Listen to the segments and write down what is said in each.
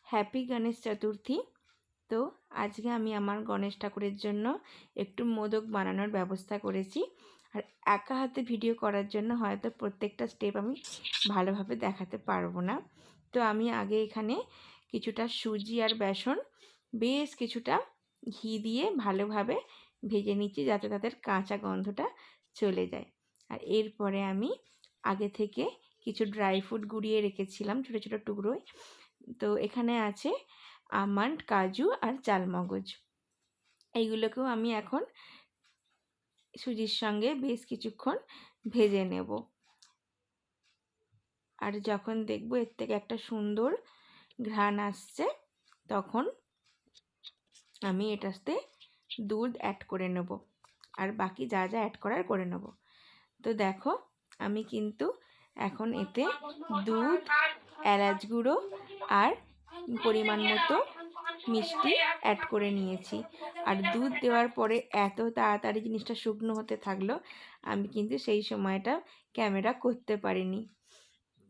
Happy Ganesh Chaturthi. তো আজকে আমি আমার গণেশ ঠাকুরের জন্য একটু মোদক বানানোর ব্যবস্থা করেছি। আর একা হাতে ভিডিও করার জন্য হয়তো প্রত্যেকটা স্টেপ আমি ভালোভাবে দেখাতে পারবো না। তো আমি আগে এখানে কিছুটা সুজি আর বেসন বেশ কিছুটা ঘি দিয়ে ভালোভাবে ভেজে নিচ্ছি, যাতে তাদের কাঁচা গন্ধটা চলে যায়। আর এরপরে আমি আগে থেকে কিছু ড্রাই ফ্রুট গুঁড়িয়ে রেখেছিলাম ছোটো ছোটো টুকরোয়। তো এখানে আছে আমন্ড, কাজু আর চালমগজ। এইগুলোকেও আমি এখন সুজির সঙ্গে বেশ কিছুক্ষণ ভেজে নেব। আর যখন দেখব এর থেকে একটা সুন্দর ঘ্রাণ আসছে, তখন আমি এটাতে দুধ অ্যাড করে নেব আর বাকি যা যা অ্যাড করার করে নেব। তো দেখো আমি কিন্তু এখন এতে দুধ, এলাচ গুঁড়ো আর পরিমাণ মতো মিষ্টি অ্যাড করে নিয়েছি। আর দুধ দেওয়ার পরে এত তাড়াতাড়ি জিনিসটা শুকনো হতে থাকলো, আমি কিন্তু সেই সময়টা ক্যামেরা করতে পারিনি।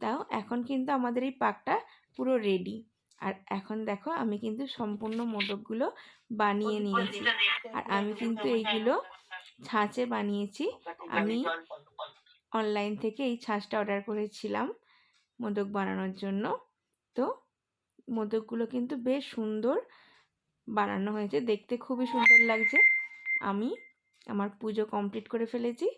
তাও এখন কিন্তু আমাদের এই পাকটা পুরো রেডি। আর এখন দেখো আমি কিন্তু সম্পূর্ণ মোদকগুলো বানিয়ে নিয়েছি। আর আমি কিন্তু এইগুলো ছাঁচে বানিয়েছি। আমি অনলাইন থেকে এই ছাঁচটা অর্ডার করেছিলাম মোদক বানানোর জন্য। তো মোদকগুলো কিন্তু বেশ সুন্দর বানানো হয়েছে, দেখতে খুবই সুন্দর লাগছে। আমি আমার পুজো কমপ্লিট করে ফেলেছি।